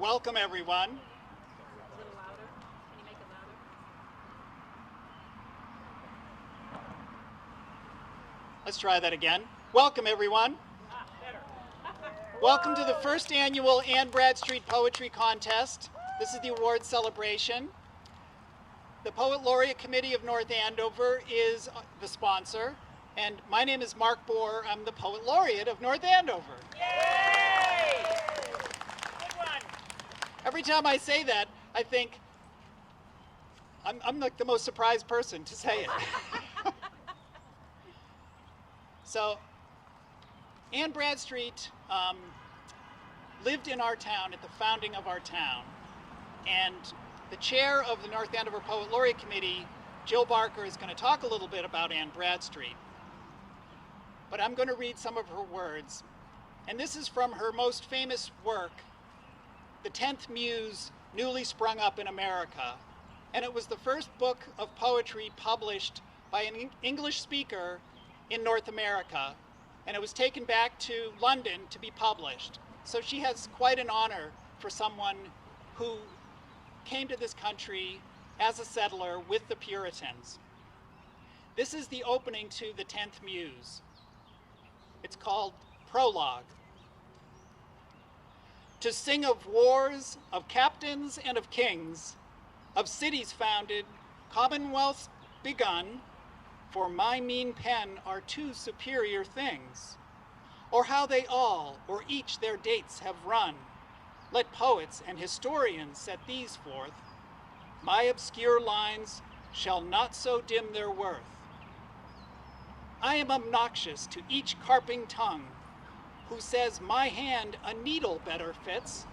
Welcome, everyone. A little louder. Can you make it louder? Let's try that again. Welcome, everyone. Welcome to the first annual Anne Bradstreet Poetry Contest. This is the award celebration. The Poet Laureate Committee of North Andover is the sponsor, and my name is Mark Bohrer. I'm the Poet Laureate of North Andover. Yay! Good one. Every time I say that, I think I'm like the most surprised person to say it. So, Anne Bradstreet lived in our town at the founding of our town, and the chair of the North Andover Poet Laureate Committee, Jill Barker, is going to talk a little bit about Anne Bradstreet. But I'm going to read some of her words, and this is from her most famous work, The 10th Muse, Newly Sprung Up in America. And it was the first book of poetry published by an English speaker in North America, and it was taken back to London to be published. So she has quite an honor for someone who came to this country as a settler with the Puritans. This is the opening to the 10th Muse. It's called Prologue. To sing of wars, of captains and of kings, of cities founded, commonwealths begun, for my mean pen are two superior things. Or how they all, or each their dates have run, let poets and historians set these forth. My obscure lines shall not so dim their worth. I am obnoxious to each carping tongue, who says my hand a needle better fits.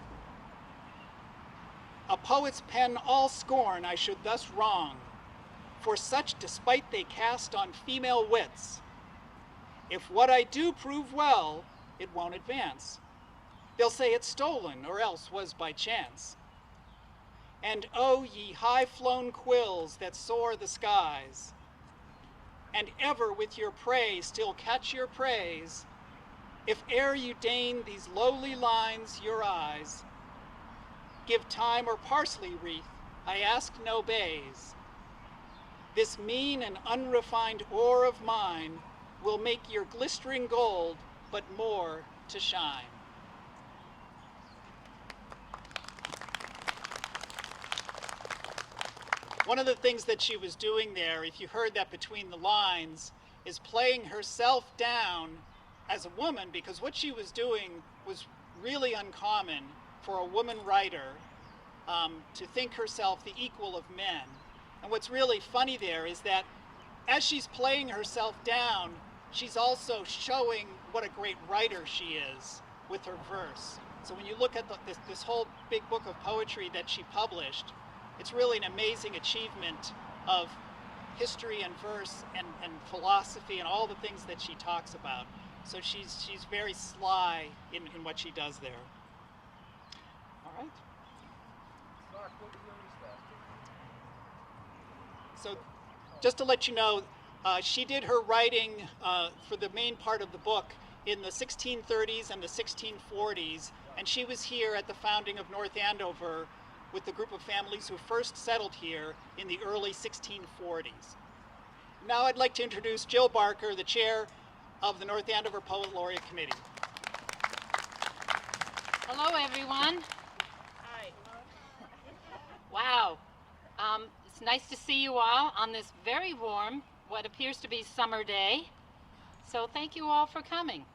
A poet's pen all scorn I should thus wrong, for such despite they cast on female wits. If what I do prove well, it won't advance. They'll say it's stolen, or else was by chance. And oh, ye high-flown quills that soar the skies, and ever with your prey still catch your praise, if e'er you deign these lowly lines your eyes, give time or parsley wreath, I ask no bays. This mean and unrefined ore of mine will make your glistering gold but more to shine. One of the things that she was doing there, if you heard that between the lines, is playing herself down as a woman, because what she was doing was really uncommon for a woman writer to think herself the equal of men. And what's really funny there is that as she's playing herself down, she's also showing what a great writer she is with her verse. So when you look at this whole big book of poetry that she published, it's really an amazing achievement of history and verse and philosophy and all the things that she talks about. So she's very sly in what she does there. All right. So just to let you know, she did her writing for the main part of the book in the 1630s and the 1640s, and she was here at the founding of North Andover with the group of families who first settled here in the early 1640s. Now I'd like to introduce Jill Barker, the chair of the North Andover Poet Laureate Committee. Hello, everyone. Hi. Wow. It's nice to see you all on this very warm, what appears to be summer day. So thank you all for coming.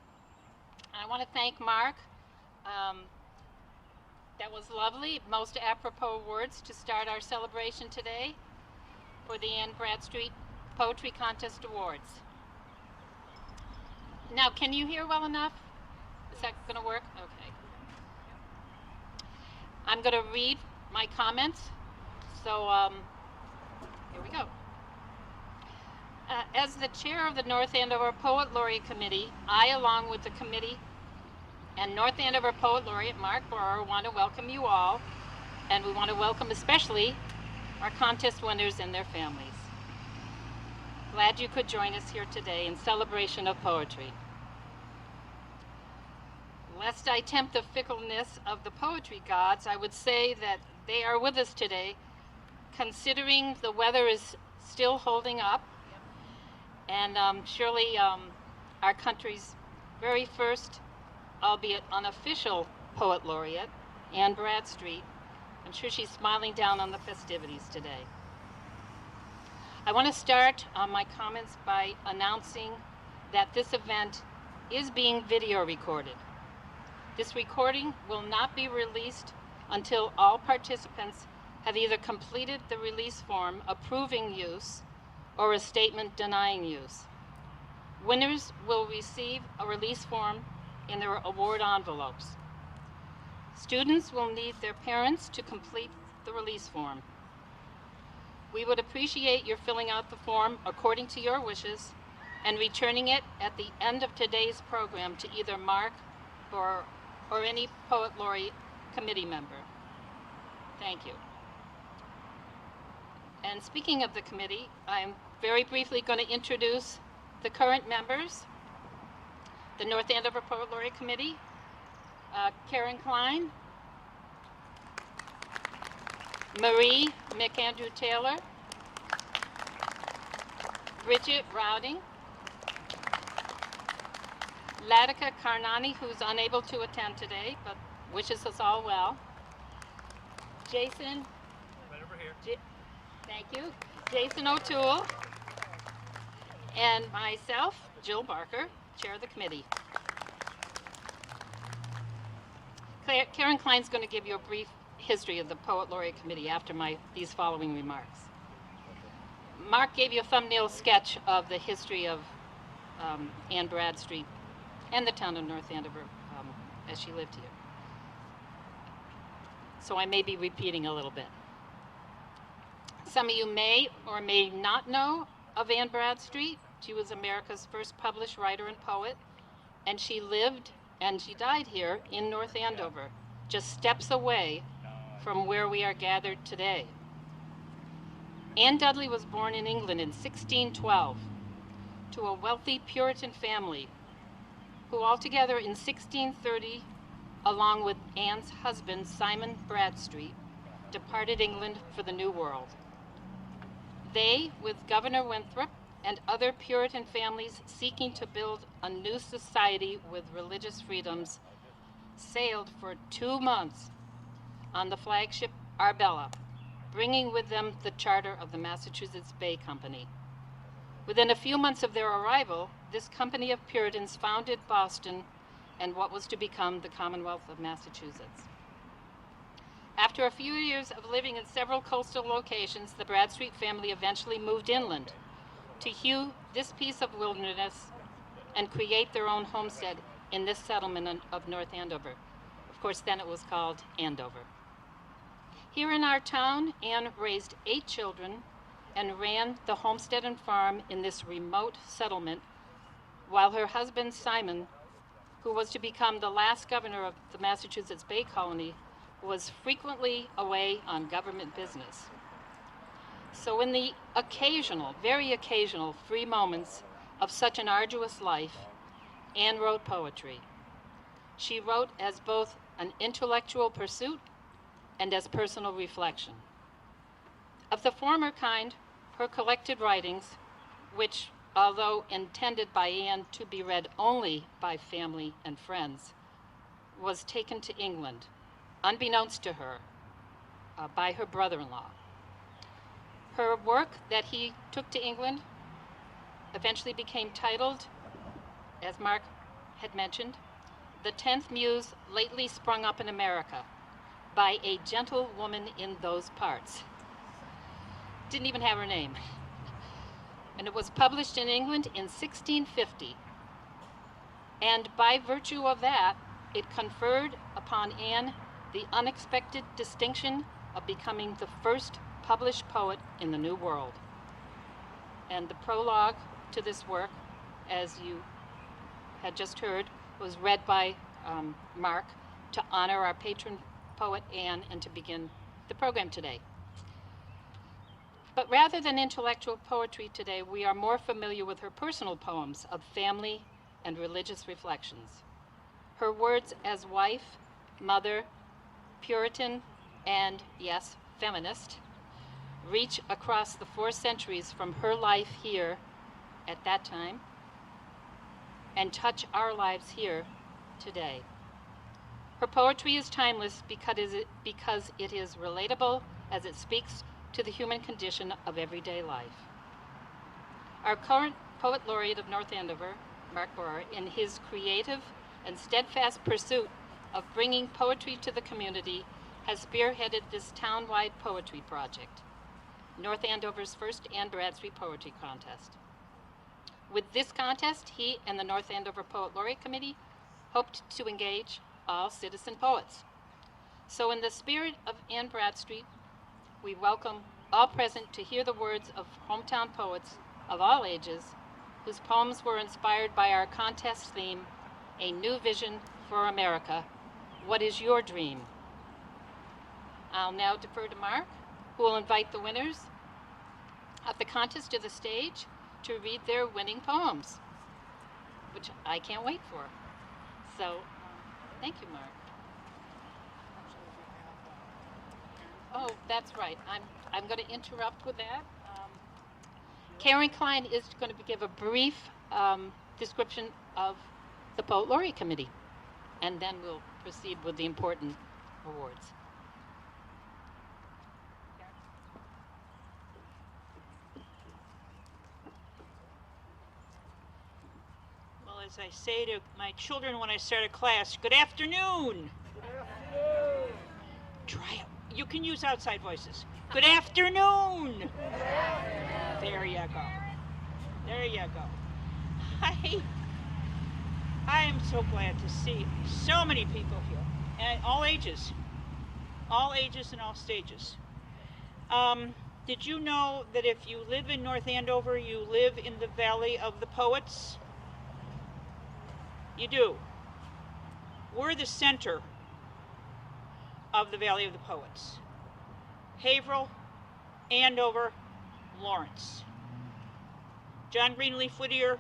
I want to thank Mark. That was lovely, most apropos words to start our celebration today for the Anne Bradstreet Poetry Contest Awards. Now, can you hear well enough? Is that going to work? Okay. I'm going to read my comments. So here we go. As the chair of the North Andover Poet Laureate Committee, I, along with the committee and North Andover Poet Laureate Mark Bohrer, want to welcome you all, and we want to welcome especially our contest winners and their families. Glad you could join us here today in celebration of poetry. Lest I tempt the fickleness of the poetry gods, I would say that they are with us today, considering the weather is still holding up, and surely our country's very first, albeit unofficial, poet laureate, Anne Bradstreet. I'm sure she's smiling down on the festivities today. I want to start my comments by announcing that this event is being video recorded. This recording will not be released until all participants have either completed the release form approving use or a statement denying use. Winners will receive a release form in their award envelopes. Students will need their parents to complete the release form. We would appreciate your filling out the form according to your wishes and returning it at the end of today's program to either Mark or any Poet Laureate committee member. Thank you. And speaking of the committee, I'm very briefly going to introduce the current members. The North Andover Poet Laureate Committee, Kline, Marie McAndrew Taylor, Bridget Rowding, Ladika Karnani, who's unable to attend today, but wishes us all well. Jason, right over here. Thank you. Jason O'Toole, and myself, Jill Barker, chair of the committee. Karen Kline's going to give you a brief history of the Poet Laureate Committee after these following remarks. Mark gave you a thumbnail sketch of the history of Anne Bradstreet and the town of North Andover as she lived here. So I may be repeating a little bit. Some of you may or may not know of Anne Bradstreet. She was America's first published writer and poet, and she lived and she died here in North Andover, just steps away from where we are gathered today. Anne Dudley was born in England in 1612 to a wealthy Puritan family who altogether in 1630, along with Anne's husband, Simon Bradstreet, departed England for the New World. They, with Governor Winthrop and other Puritan families seeking to build a new society with religious freedoms, sailed for 2 months on the flagship Ablah, bringing with them the charter of the Massachusetts Bay Company. Within a few months of their arrival, this company of Puritans founded Boston and what was to become the Commonwealth of Massachusetts. After a few years of living in several coastal locations, the Bradstreet family eventually moved inland to hew this piece of wilderness and create their own homestead in this settlement of North Andover. Of course, then it was called Andover. Here in our town, Anne raised 8 children and ran the homestead and farm in this remote settlement, while her husband, Simon, who was to become the last governor of the Massachusetts Bay Colony, was frequently away on government business. So in the occasional, very occasional, free moments of such an arduous life, Anne wrote poetry. She wrote as both an intellectual pursuit and as personal reflection. Of the former kind, her collected writings, which, although intended by Anne to be read only by family and friends, was taken to England, unbeknownst to her, by her brother-in-law. Her work that he took to England eventually became titled, as Mark had mentioned, The 10th Muse Lately Sprung Up in America, by a gentle woman in those parts. Didn't even have her name. And it was published in England in 1650. And by virtue of that, it conferred upon Anne the unexpected distinction of becoming the first published poet in the New World. And the prologue to this work, as you had just heard, was read by Mark to honor our patron poet Anne and to begin the program today. But rather than intellectual poetry today, we are more familiar with her personal poems of family and religious reflections. Her words as wife, mother, Puritan, and, yes, feminist, reach across the 4 centuries from her life here at that time and touch our lives here today. Her poetry is timeless because it is relatable as it speaks to the human condition of everyday life. Our current Poet Laureate of North Andover, Mark Bohrer, in his creative and steadfast pursuit of bringing poetry to the community, has spearheaded this town-wide poetry project, North Andover's first Anne Bradstreet Poetry Contest. With this contest, he and the North Andover Poet Laureate Committee hoped to engage all citizen poets. So in the spirit of Anne Bradstreet, we welcome all present to hear the words of hometown poets of all ages, whose poems were inspired by our contest theme, A New Vision for America. What is your dream? I'll now defer to Mark, who will invite the winners of the contest to the stage to read their winning poems, which I can't wait for. So, thank you, Mark. Oh, that's right. I'm going to interrupt with that. Karen Kline is going to give a brief description of the Poet Laureate Committee, and then we'll proceed with the important awards. Well, as I say to my children when I start a class, good afternoon. Good afternoon. Try it. You can use outside voices. Good afternoon. Good afternoon. There you go. There you go. I am so glad to see so many people here, and all ages and all stages. Did you know that if you live in North Andover, you live in the Valley of the Poets? You do. We're the center of the Valley of the Poets. Haverhill, Andover, Lawrence. John Greenleaf Whittier,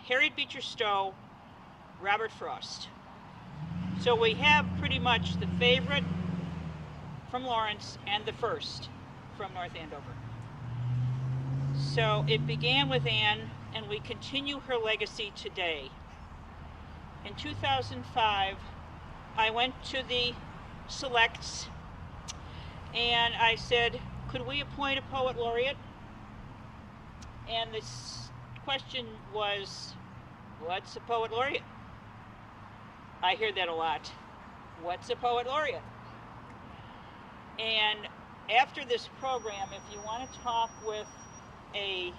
Harriet Beecher Stowe, Robert Frost. So we have pretty much the favorite from Lawrence and the first from North Andover. So it began with Anne, and we continue her legacy today. In 2005, I went to the selects and I said, could we appoint a poet laureate? And this question was, what's a poet laureate? I hear that a lot. What's a poet laureate? And after this program, if you want to talk with a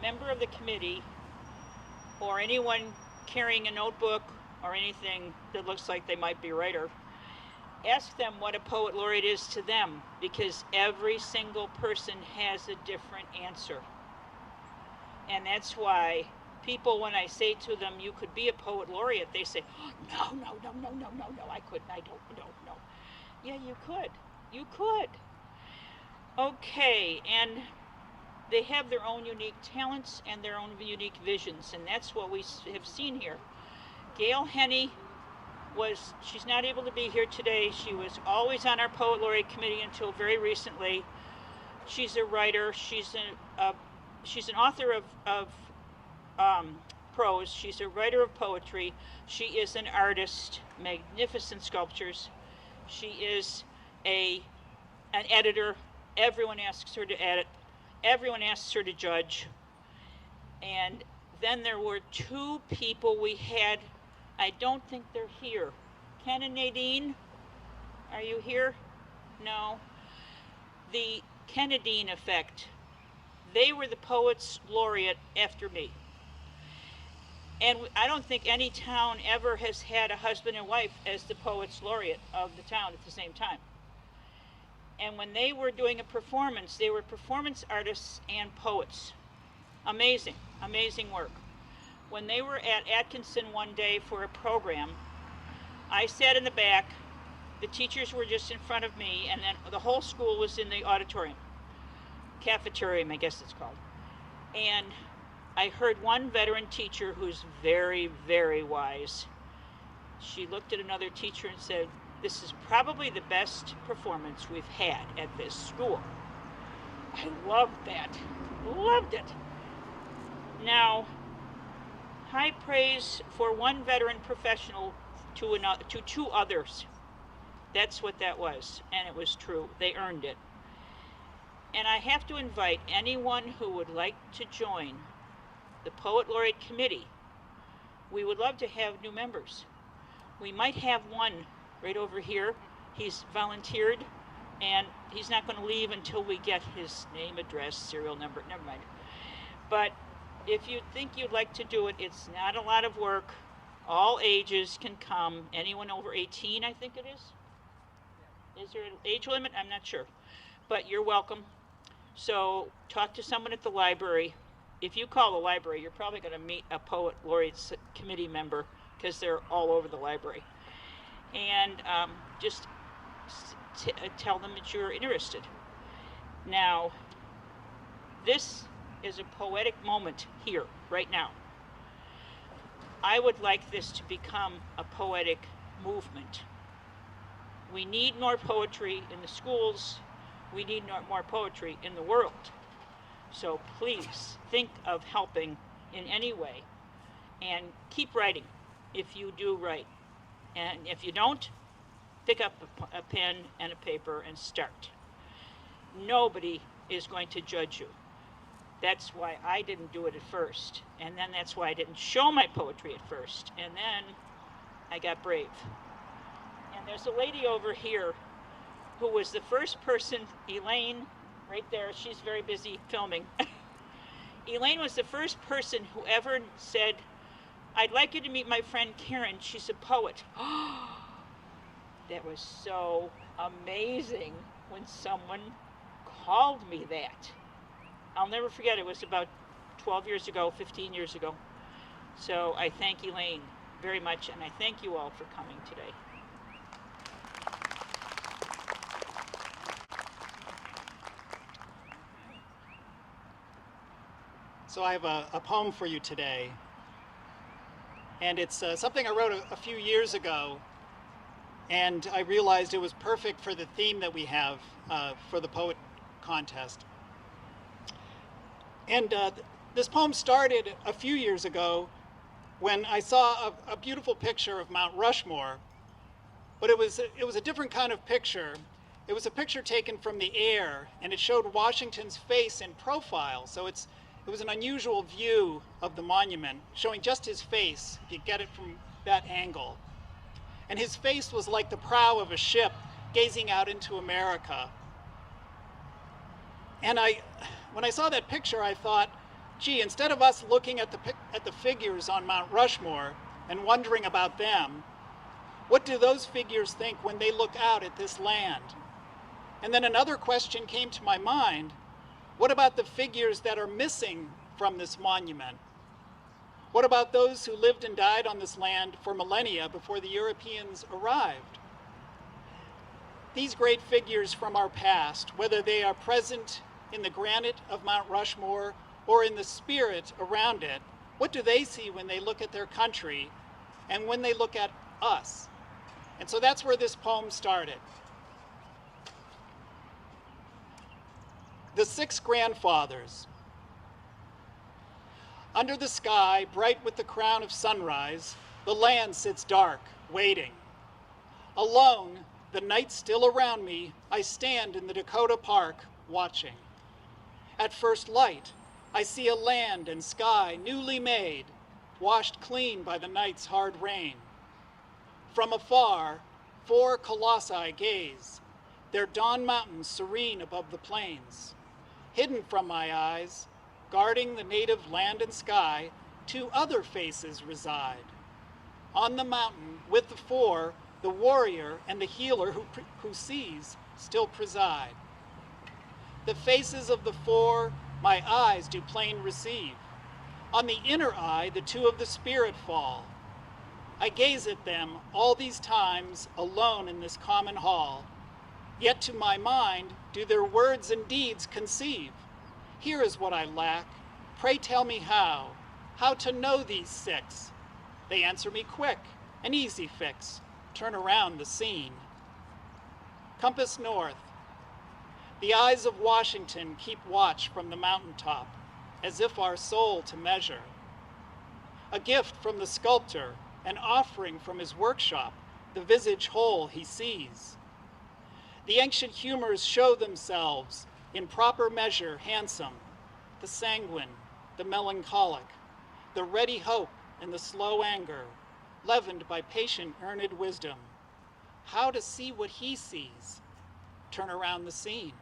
member of the committee or anyone carrying a notebook or anything that looks like they might be a writer, ask them what a poet laureate is to them, because every single person has a different answer. And that's why people, when I say to them, you could be a poet laureate, they say, oh, no, I couldn't, I don't know. Yeah, you could. Okay, and they have their own unique talents and their own unique visions, and that's what we have seen here. Gail Henny she's not able to be here today. She was always on our Poet Laureate Committee until very recently. She's a writer. She's an author of prose. She's a writer of poetry. She is an artist, magnificent sculptures. She is an editor. Everyone asks her to edit. Everyone asks her to judge. And then there were 2 people we had. I don't think they're here. Ken and Nadine, are you here? No. The Kennedine effect. They were the poets laureate after me. And I don't think any town ever has had a husband and wife as the poets laureate of the town at the same time. And when they were doing a performance, they were performance artists and poets. Amazing, amazing work. When they were at Atkinson one day for a program, I sat in the back, the teachers were just in front of me, and then the whole school was in the auditorium. Cafeterium, I guess it's called. And I heard one veteran teacher who's very, very wise she looked at another teacher and said, "This is probably the best performance we've had at this school." I loved that. Loved it. Now, high praise for one veteran professional to two others. That's what that was, and it was true. They earned it. And I have to invite anyone who would like to join the Poet Laureate Committee. We would love to have new members. We might have one right over here. He's volunteered, and he's not going to leave until we get his name, address, serial number, never mind. But if you think you'd like to do it, it's not a lot of work. All ages can come. Anyone over 18, I think it is. Is there an age limit? I'm not sure. But you're welcome. So talk to someone at the library. If you call the library, you're probably going to meet a Poet Laureate Committee member, because they're all over the library. And just tell them that you're interested. Now, this is a poetic moment here, right now. I would like this to become a poetic movement. We need more poetry in the schools. We need more poetry in the world. So please think of helping in any way, and keep writing if you do write. And if you don't, pick up a pen and a paper and start. Nobody is going to judge you. That's why I didn't do it at first. And then that's why I didn't show my poetry at first. And then I got brave. And there's a lady over here who was the first person, Elaine, right there, she's very busy filming. Elaine was the first person who ever said, "I'd like you to meet my friend Karen, she's a poet." That was so amazing when someone called me that. I'll never forget, it was about 12 years ago, 15 years ago. So I thank Elaine very much, and I thank you all for coming today. So I have a poem for you today, and it's something I wrote a few years ago, and I realized it was perfect for the theme that we have for the poet contest. And this poem started a few years ago when I saw a beautiful picture of Mount Rushmore, but it was a different kind of picture. It was a picture taken from the air, and it showed Washington's face in profile, so it was an unusual view of the monument, showing just his face, if you get it from that angle. And his face was like the prow of a ship gazing out into America. And when I saw that picture, I thought, gee, instead of us looking at the figures on Mount Rushmore and wondering about them, what do those figures think when they look out at this land? And then another question came to my mind. What about the figures that are missing from this monument? What about those who lived and died on this land for millennia before the Europeans arrived? These great figures from our past, whether they are present in the granite of Mount Rushmore or in the spirit around it, what do they see when they look at their country and when they look at us? And so that's where this poem started. The Six Grandfathers. Under the sky, bright with the crown of sunrise, the land sits dark, waiting. Alone, the night still around me, I stand in the Dakota Park, watching. At first light, I see a land and sky newly made, washed clean by the night's hard rain. From afar, 4 colossi gaze, their dawn mountains serene above the plains. Hidden from my eyes, guarding the native land and sky, 2 other faces reside. On the mountain, with the 4, the warrior and the healer who sees still preside. The faces of the 4 my eyes do plain receive. On the inner eye, the 2 of the spirit fall. I gaze at them all these times alone in this common hall. Yet to my mind do their words and deeds conceive. Here is what I lack. Pray tell me how to know these 6. They answer me quick. An easy fix, turn around the scene. Compass north. The eyes of Washington keep watch from the mountaintop, as if our soul to measure. A gift from the sculptor, an offering from his workshop, the visage whole he sees. The ancient humors show themselves, in proper measure handsome, the sanguine, the melancholic, the ready hope and the slow anger, leavened by patient earned wisdom. How to see what he sees? Turn around the scene.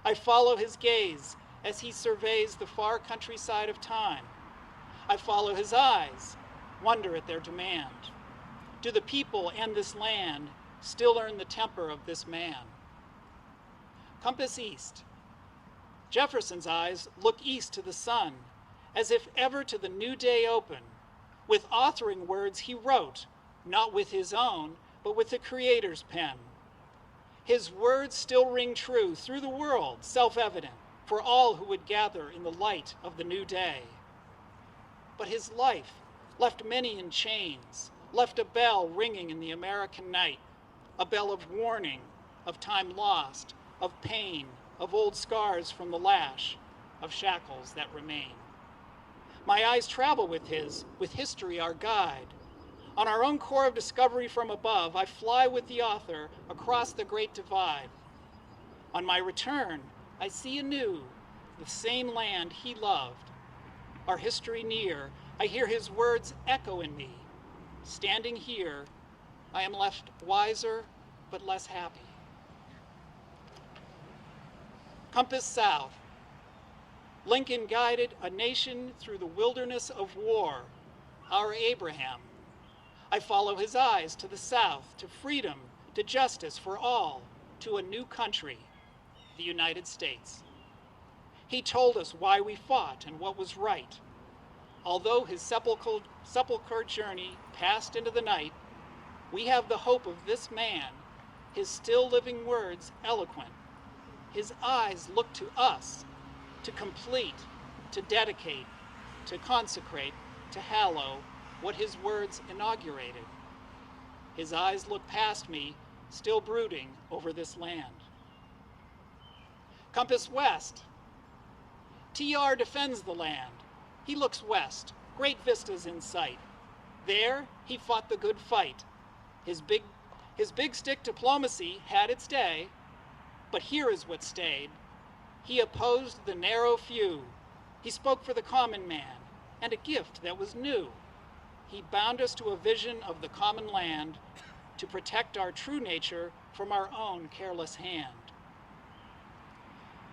I follow his gaze as he surveys the far countryside of time. I follow his eyes, wonder at their demand. Do the people and this land still earn the temper of this man? Compass east. Jefferson's eyes look east to the sun, as if ever to the new day open. With authoring words he wrote, not with his own, but with the Creator's pen. His words still ring true through the world, self-evident, for all who would gather in the light of the new day. But his life left many in chains, left a bell ringing in the American night, a bell of warning, of time lost, of pain, of old scars from the lash, of shackles that remain. My eyes travel with history our guide. On our own core of discovery from above, I fly with the author across the great divide. On my return, I see anew the same land he loved. Our history near, I hear his words echo in me. Standing here, I am left wiser but less happy. Compass south. Lincoln guided a nation through the wilderness of war, our Abraham. I follow his eyes to the south, to freedom, to justice for all, to a new country, the United States. He told us why we fought and what was right. Although his sepulchre journey passed into the night, we have the hope of this man, his still living words eloquent. His eyes look to us, to complete, to dedicate, to consecrate, to hallow what his words inaugurated. His eyes look past me, still brooding over this land. Compass west. TR defends the land. He looks west, great vistas in sight. There, he fought the good fight. His big stick diplomacy had its day, but here is what stayed. He opposed the narrow few. He spoke for the common man, and a gift that was new. He bound us to a vision of the common land to protect our true nature from our own careless hand.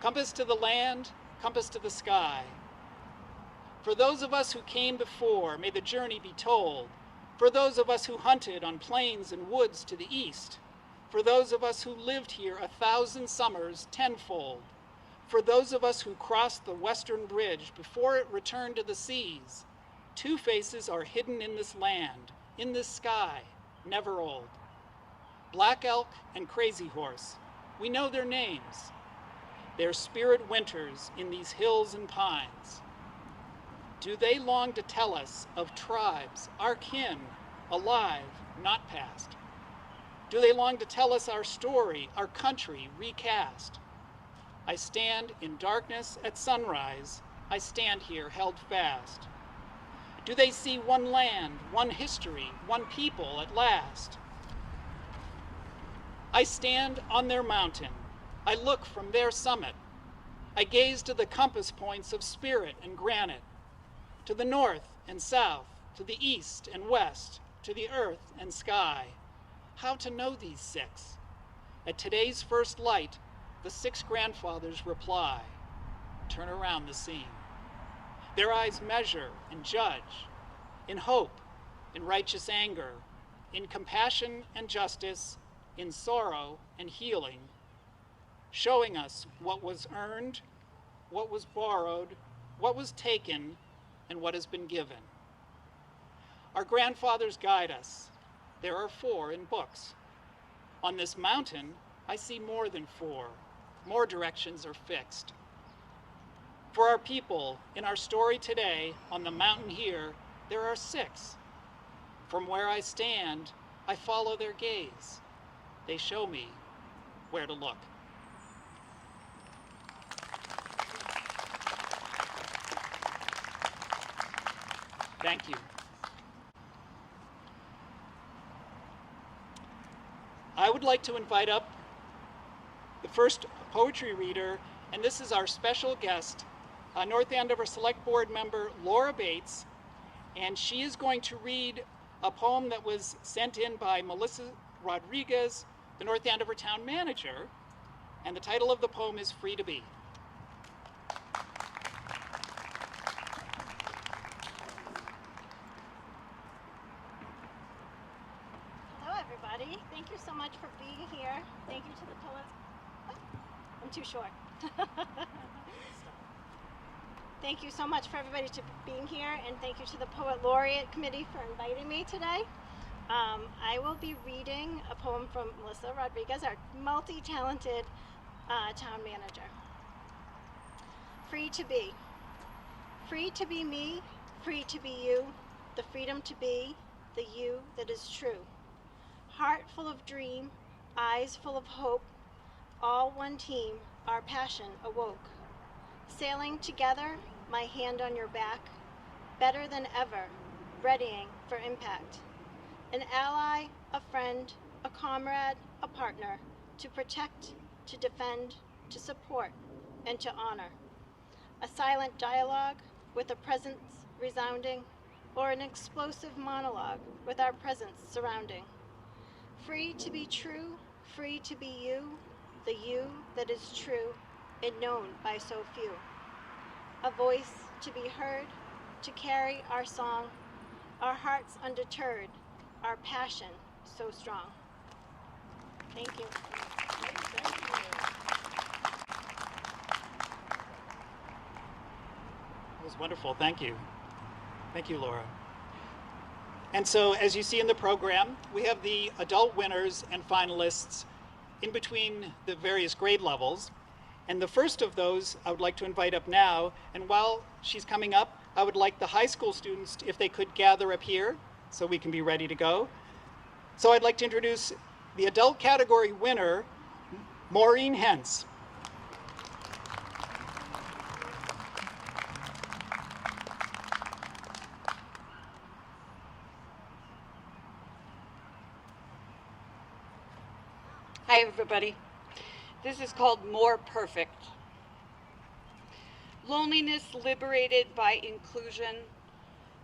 Compass to the land, compass to the sky. For those of us who came before, may the journey be told. For those of us who hunted on plains and woods to the east. For those of us who lived here 1,000 summers tenfold. For those of us who crossed the western bridge before it returned to the seas. Two faces are hidden in this land, in this sky, never old. Black Elk and Crazy Horse, we know their names. Their spirit winters in these hills and pines. Do they long to tell us of tribes, our kin, alive, not past? Do they long to tell us our story, our country recast? I stand in darkness at sunrise. I stand here held fast. Do they see one land, one history, one people at last? I stand on their mountain. I look from their summit. I gaze to the compass points of spirit and granite, to the north and south, to the east and west, to the earth and sky. How to know these six? At today's first light, the six grandfathers reply, turn around the scene. Their eyes measure and judge, in hope, in righteous anger, in compassion and justice, in sorrow and healing, showing us what was earned, what was borrowed, what was taken, and what has been given. Our grandfathers guide us. There are 4 in books. On this mountain, I see more than 4. More directions are fixed. For our people, in our story today, on the mountain here, there are 6. From where I stand, I follow their gaze. They show me where to look. Thank you. I would like to invite up the first poetry reader, and this is our special guest, North Andover Select Board member Laura Bates, and she is going to read a poem that was sent in by Melissa Rodrigues, the North Andover town manager, and the title of the poem is Free to Be. Hello everybody, thank you so much for being here. Thank you to the poets. Oh, I'm too short. Thank you so much for everybody to being here, and thank you to the Poet Laureate Committee for inviting me today. I will be reading a poem from Melissa Rodrigues, our multi-talented town manager. Free to be. Free to be me, free to be you, the freedom to be the you that is true. Heart full of dream, eyes full of hope, all one team, our passion awoke. Sailing together, my hand on your back, better than ever, readying for impact. An ally, a friend, a comrade, a partner, to protect, to defend, to support, and to honor. A silent dialogue with a presence resounding, or an explosive monologue with our presence surrounding. Free to be true, free to be you, the you that is true and known by so few. A voice to be heard, to carry our song, our hearts undeterred, our passion so strong. Thank you. It was wonderful, thank you. Thank you, Laura. And so, as you see in the program, we have the adult winners and finalists in between the various grade levels. And the first of those I would like to invite up now, and while she's coming up, I would like the high school students, if they could gather up here so we can be ready to go. So I'd like to introduce the adult category winner, Maureen Hentz. Hi everybody. This is called More Perfect. Loneliness liberated by inclusion,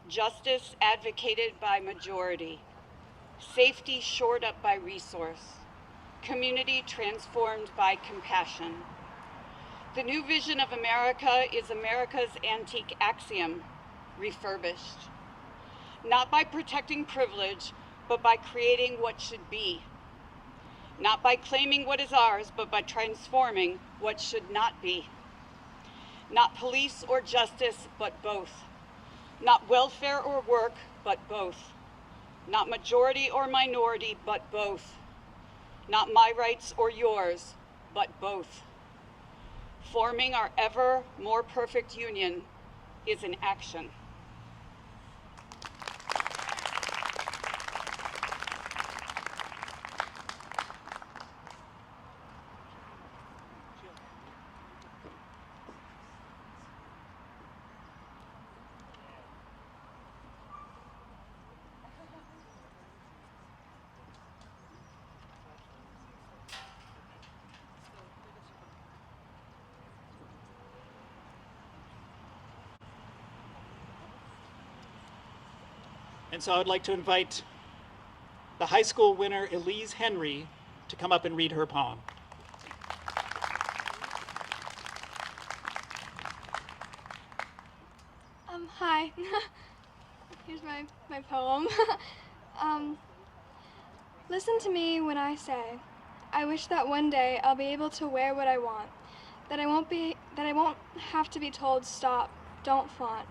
justice advocated by majority, safety shored up by resource, community transformed by compassion. The new vision of America is America's antique axiom, refurbished. Not by protecting privilege, but by creating what should be. Not by claiming what is ours, but by transforming what should not be. Not police or justice, but both. Not welfare or work, but both. Not majority or minority, but both. Not my rights or yours, but both. Forming our ever more perfect union is an action. And so I'd like to invite the high school winner, Elise Henry, to come up and read her poem. Hi. Here's my poem. Listen to me when I say, I wish that one day I'll be able to wear what I want, that I won't have to be told stop, don't flaunt.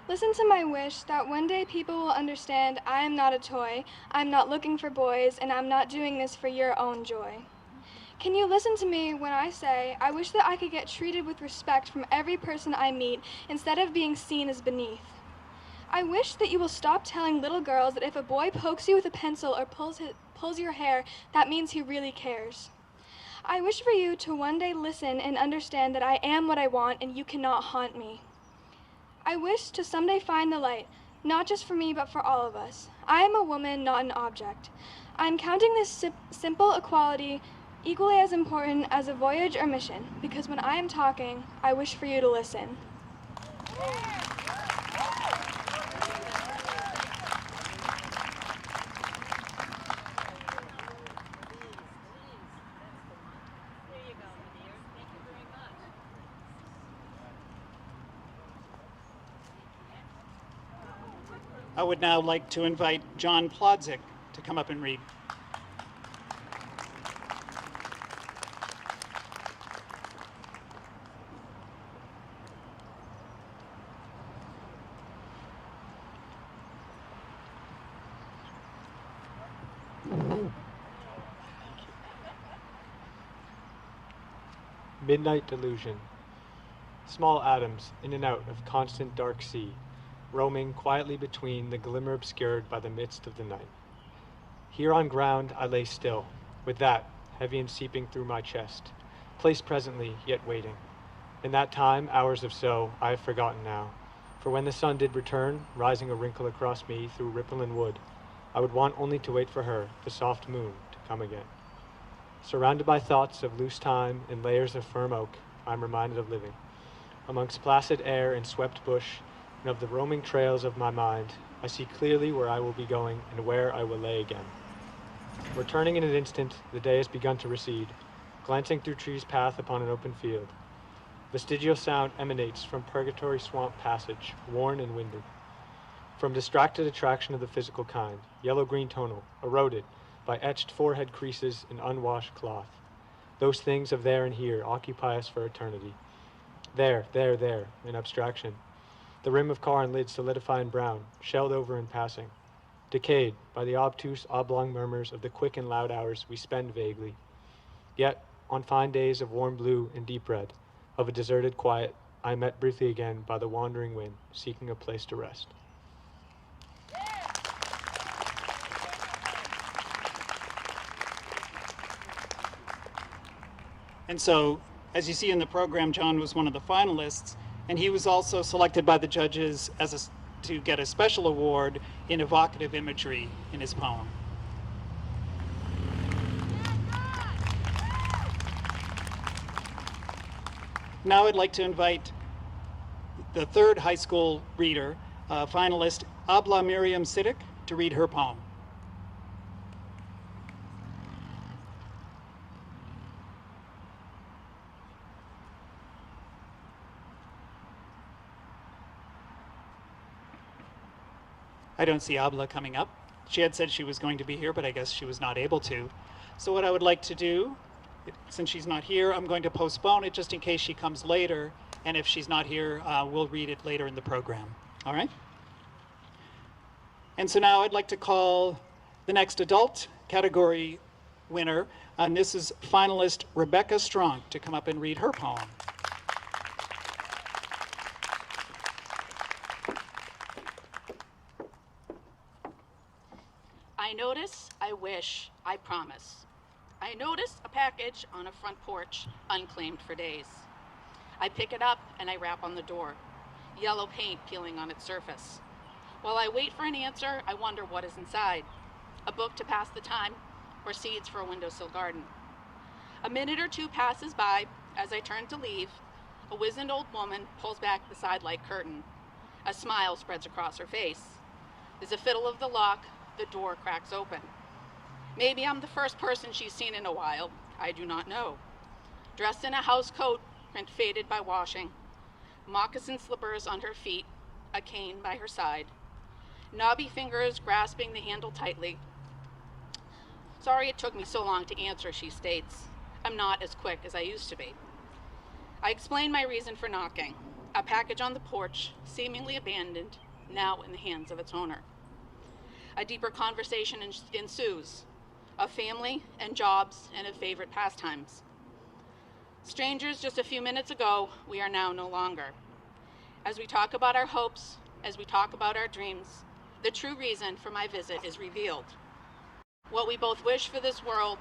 Listen to my wish that one day people will understand I am not a toy, I'm not looking for boys, and I'm not doing this for your own joy. Can you listen to me when I say, I wish that I could get treated with respect from every person I meet instead of being seen as beneath? I wish that you will stop telling little girls that if a boy pokes you with a pencil or pulls your hair, that means he really cares. I wish for you to one day listen and understand that I am what I want and you cannot haunt me. I wish to someday find the light, not just for me, but for all of us. I am a woman, not an object. I am counting this simple equality equally as important as a voyage or mission, because when I am talking, I wish for you to listen. I would now like to invite Jon Plodzik to come up and read. Midnight Delusion. Small atoms in and out of constant dark sea, roaming quietly between the glimmer obscured by the midst of the night. Here on ground I lay still, with that, heavy and seeping through my chest, placed presently, yet waiting. In that time, hours of so, I have forgotten now, for when the sun did return, rising a wrinkle across me through ripple and wood, I would want only to wait for her, the soft moon, to come again. Surrounded by thoughts of loose time and layers of firm oak, I am reminded of living. Amongst placid air and swept bush, and of the roaming trails of my mind, I see clearly where I will be going and where I will lay again. Returning in an instant, the day has begun to recede, glancing through trees' path upon an open field. Vestigial sound emanates from purgatory swamp passage, worn and winded. From distracted attraction of the physical kind, yellow-green tonal, eroded by etched forehead creases and unwashed cloth. Those things of there and here occupy us for eternity. There, in abstraction. The rim of car and lid solidify in brown, shelled over in passing. Decayed by the obtuse, oblong murmurs of the quick and loud hours we spend vaguely. Yet, on fine days of warm blue and deep red, of a deserted quiet, I am met briefly again by the wandering wind, seeking a place to rest. And so, as you see in the program, Jon was one of the finalists, and he was also selected by the judges to get a special award in evocative imagery in his poem. Now I'd like to invite the third high school reader, finalist Ablah Maryam Siddiq, to read her poem. I don't see Ablah coming up. She had said she was going to be here, but I guess she was not able to. So what I would like to do, since she's not here, I'm going to postpone it just in case she comes later. And if she's not here, we'll read it later in the program. All right? And so now I'd like to call the next adult category winner. And this is finalist Rebecca Stronk to come up and read her poem. I notice, I wish, I promise. I notice a package on a front porch, unclaimed for days. I pick it up and I rap on the door, yellow paint peeling on its surface. While I wait for an answer, I wonder what is inside. A book to pass the time, or seeds for a windowsill garden. A minute or two passes by. As I turn to leave, a wizened old woman pulls back the sidelight curtain. A smile spreads across her face. There's a fiddle of the lock. The door cracks open. Maybe I'm the first person she's seen in a while. I do not know. Dressed in a house coat, print faded by washing. Moccasin slippers on her feet, a cane by her side. Knobby fingers grasping the handle tightly. Sorry it took me so long to answer, she states. I'm not as quick as I used to be. I explain my reason for knocking. A package on the porch, seemingly abandoned, now in the hands of its owner. A deeper conversation ensues, of family and jobs and of favorite pastimes. Strangers just a few minutes ago, we are now no longer. As we talk about our hopes, as we talk about our dreams, the true reason for my visit is revealed. What we both wish for this world,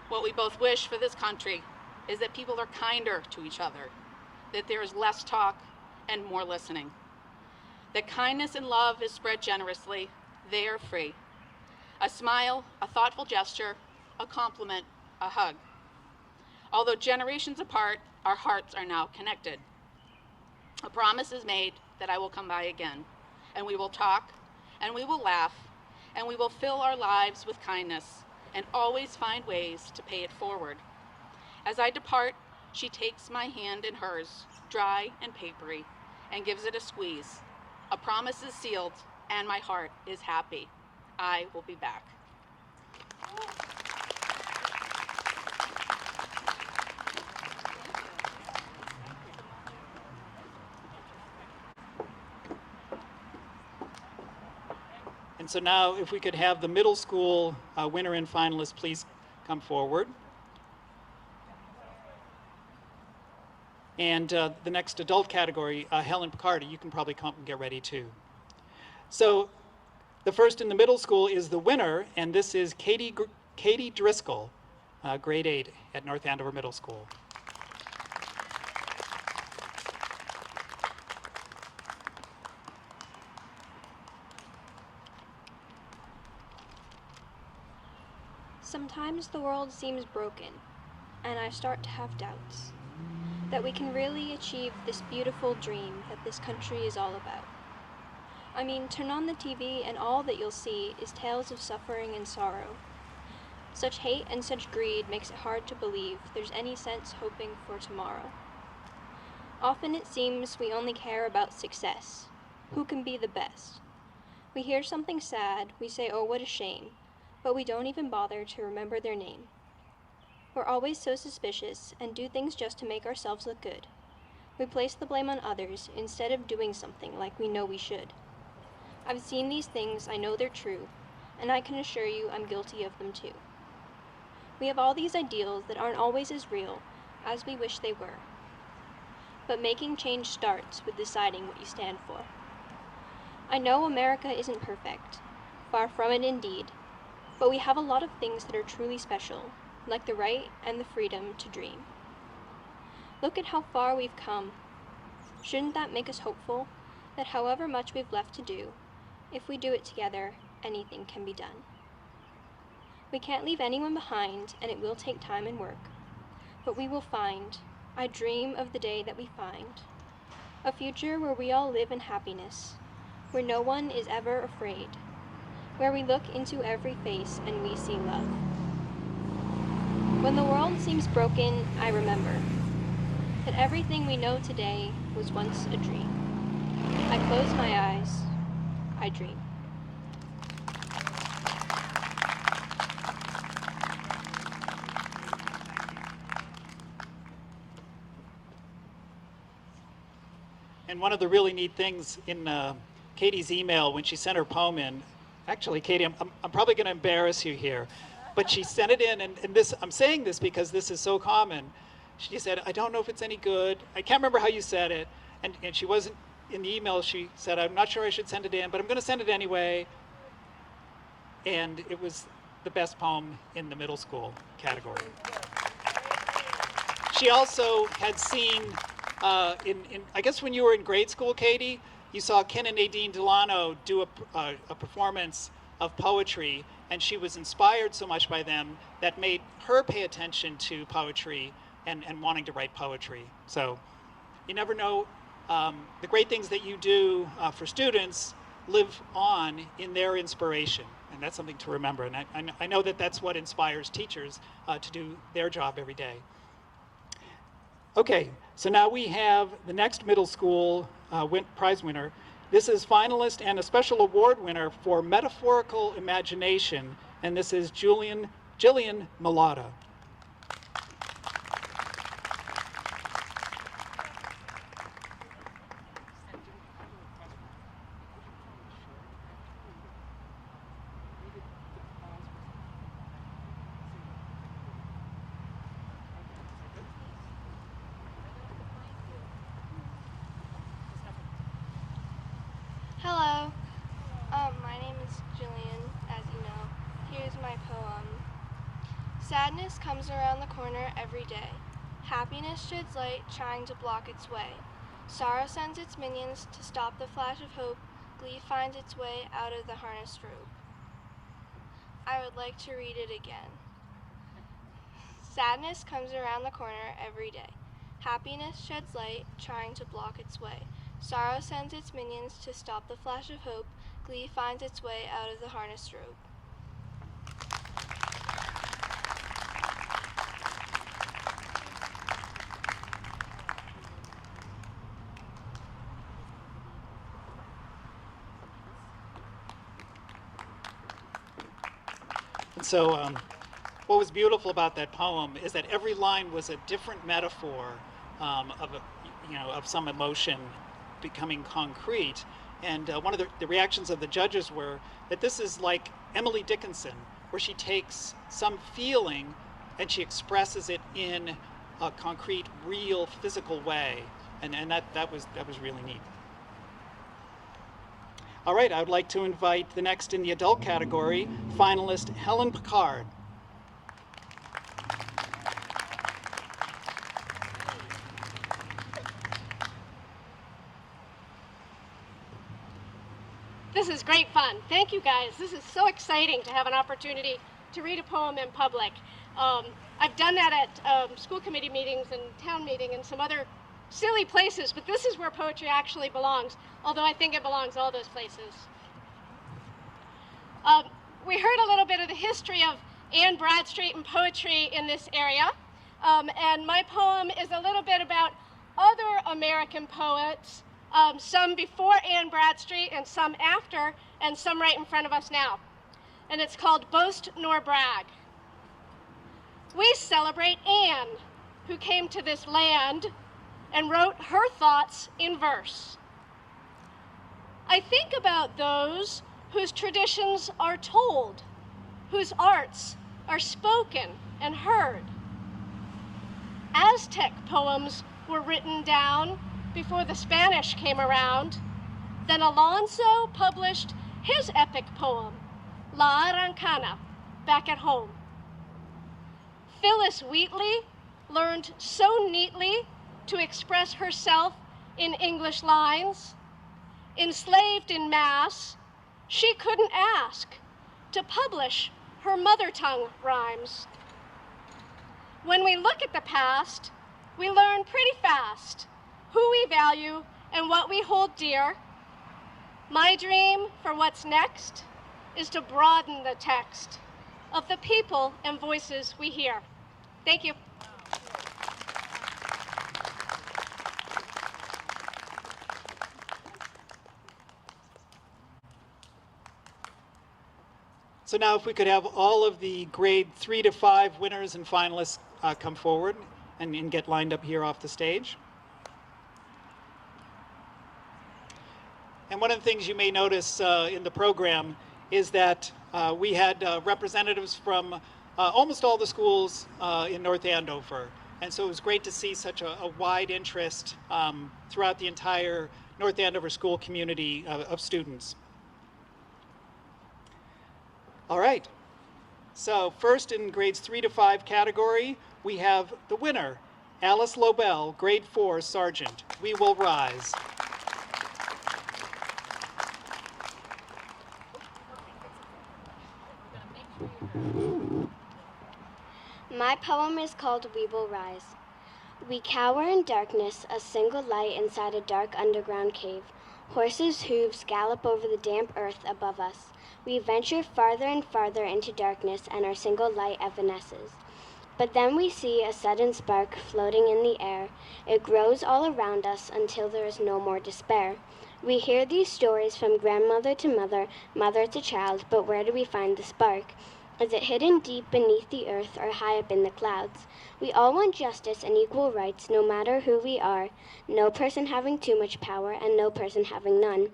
what we both wish for this country, is that people are kinder to each other, that there is less talk and more listening, that kindness and love is spread generously, they are free. A smile, a thoughtful gesture, a compliment, a hug. Although generations apart, our hearts are now connected. A promise is made that I will come by again, and we will talk, and we will laugh, and we will fill our lives with kindness, and always find ways to pay it forward. As I depart, she takes my hand in hers, dry and papery, and gives it a squeeze. A promise is sealed, and my heart is happy. I will be back. And so now if we could have the middle school winner and finalist please come forward. And the next adult category, Helen Picard, you can probably come and get ready too. So the first in the middle school is the winner, and this is Katie Driscoll, grade 8 at North Andover Middle School. Sometimes the world seems broken, and I start to have doubts that we can really achieve this beautiful dream that this country is all about. I mean, turn on the TV and all that you'll see is tales of suffering and sorrow. Such hate and such greed makes it hard to believe there's any sense hoping for tomorrow. Often it seems we only care about success. Who can be the best? We hear something sad, we say, oh, what a shame, but we don't even bother to remember their name. We're always so suspicious and do things just to make ourselves look good. We place the blame on others instead of doing something like we know we should. I've seen these things, I know they're true, and I can assure you I'm guilty of them too. We have all these ideals that aren't always as real as we wish they were. But making change starts with deciding what you stand for. I know America isn't perfect, far from it indeed, but we have a lot of things that are truly special, like the right and the freedom to dream. Look at how far we've come. Shouldn't that make us hopeful that however much we've left to do, if we do it together, anything can be done? We can't leave anyone behind, and it will take time and work. But we will find, I dream of the day that we find, a future where we all live in happiness, where no one is ever afraid, where we look into every face and we see love. When the world seems broken, I remember that everything we know today was once a dream. I close my eyes, I dream. And one of the really neat things in Katie's email when she sent her poem in, actually, Katie, I'm probably going to embarrass you here, but she sent it in, and this, I'm saying this because this is so common. She said, I don't know if it's any good. I can't remember how you said it, and she wasn't, in the email she said, I'm not sure I should send it in, but I'm going to send it anyway. And it was the best poem in the middle school category. She also had seen, I guess when you were in grade school, Katie, you saw Ken and Nadine Delano do a performance of poetry, and she was inspired so much by them that made her pay attention to poetry and wanting to write poetry. So you never know, the great things that you do for students live on in their inspiration, and that's something to remember. And I know that that's what inspires teachers to do their job every day. Okay, so now we have the next middle school prize winner. This is finalist and a special award winner for metaphorical imagination, and this is Jillian Mulatto. to my poem. Sadness comes around the corner every day. Happiness sheds light, trying to block its way. Sorrow sends its minions to stop the flash of hope. Glee finds its way out of the harnessed rope. I would like to read it again. Sadness comes around the corner every day. Happiness sheds light, trying to block its way. Sorrow sends its minions to stop the flash of hope. Glee finds its way out of the harnessed rope. And so what was beautiful about that poem is that every line was a different metaphor of some emotion becoming concrete. And one of the reactions of the judges were that this is like Emily Dickinson, where she takes some feeling and she expresses it in a concrete, real, physical way. And that was really neat. All right, I would like to invite the next in the adult category, finalist Helen Picard. This is great fun. Thank you guys. This is so exciting to have an opportunity to read a poem in public. I've done that at school committee meetings and town meeting and some other silly places, but this is where poetry actually belongs, although I think it belongs all those places. We heard a little bit of the history of Anne Bradstreet and poetry in this area, and my poem is a little bit about other American poets, some before Anne Bradstreet and some after, and some right in front of us now. And it's called Boast Nor Brag. We celebrate Anne, who came to this land and wrote her thoughts in verse. I think about those whose traditions are told, whose arts are spoken and heard. Aztec poems were written down before the Spanish came around. Then Alonso published his epic poem, La Araucana, back at home. Phyllis Wheatley learned so neatly to express herself in English lines. Enslaved in mass, she couldn't ask to publish her mother tongue rhymes. When we look at the past, we learn pretty fast who we value and what we hold dear. My dream for what's next is to broaden the text of the people and voices we hear. Thank you. So now if we could have all of the grade 3 to 5 winners and finalists come forward and get lined up here off the stage. And one of the things you may notice in the program is that we had representatives from almost all the schools in North Andover. And so it was great to see such a wide interest throughout the entire North Andover school community of students. All right, so first in grades 3 to 5 category, we have the winner, Alice Lobel, grade 4, Sergeant. We Will Rise. My poem is called We Will Rise. We cower in darkness, a single light inside a dark underground cave. Horses' hooves gallop over the damp earth above us. We venture farther and farther into darkness, and our single light evanesces. But then we see a sudden spark floating in the air. It grows all around us until there is no more despair. We hear these stories from grandmother to mother, mother to child, but where do we find the spark? Is it hidden deep beneath the earth or high up in the clouds? We all want justice and equal rights, no matter who we are. No person having too much power and no person having none.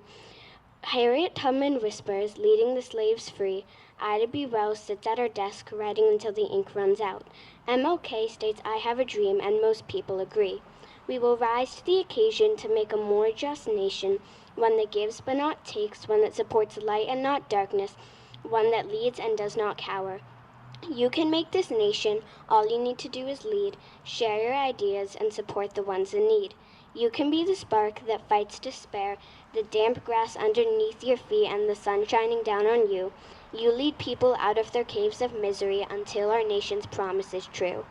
Harriet Tubman whispers, leading the slaves free. Ida B. Wells sits at her desk, writing until the ink runs out. MLK states, I have a dream, and most people agree. We will rise to the occasion to make a more just nation, one that gives but not takes, one that supports light and not darkness, one that leads and does not cower. You can make this nation. All you need to do is lead, share your ideas, and support the ones in need. You can be the spark that fights despair, the damp grass underneath your feet and the sun shining down on you. You lead people out of their caves of misery until our nation's promise is true.